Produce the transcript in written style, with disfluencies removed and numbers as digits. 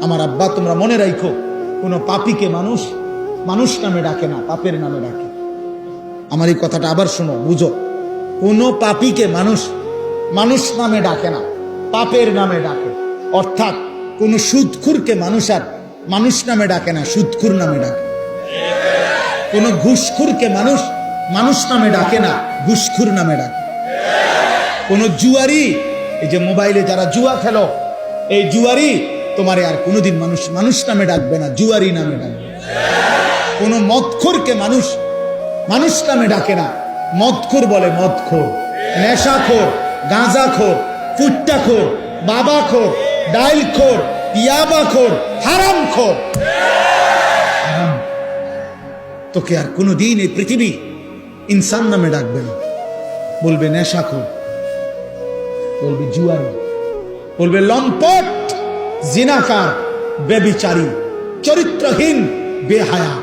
আমার আব্বা, তোমরা মনে রাখো, কোনো পাপীকে মানুষ মানুষ নামে ডাকে না, পাপের নামে ডাকে। আমার এই কথাটা আবার শোনো, বুঝো। কোনো পাপীকে মানুষ মানুষ নামে ডাকে না, পাপের নামে ডাকে। অর্থাৎ কোন সুদখুরকে মানুষ আর মানুষ নামে ডাকে না, সুদখুর নামে ডাকে। কোন ঘুষখুরকে মানুষ মানুষ নামে ডাকে না, ঘুষখুর নামে ডাকে। কোন জুয়ারি, এই যে মোবাইলে যারা জুয়া খেলো, এই জুয়ারি তোমারে আর কোনোদিন মানুষ মানুষ নামে ডাকবে না, জুয়ারি নামে ডাকবে। কোন মদখোরকে মানুষ মানুষ নামে ডাকে না, মদখোর বলে মদখোর, নেশাখোর, গাঁজাখোর, ফুট্টাখোর, বাবাখোর, ডাইলখোর, ইয়াবাখোর, হারামখোর। তোকে আর কোনোদিন এই পৃথিবী ইনসান নামে ডাকবে না, বলবে নেশাখোর, বলবে জুয়ারি, বলবে লম্পট, জিনাকার, বেবিচারী, চরিত্রহীন, বেহায়া।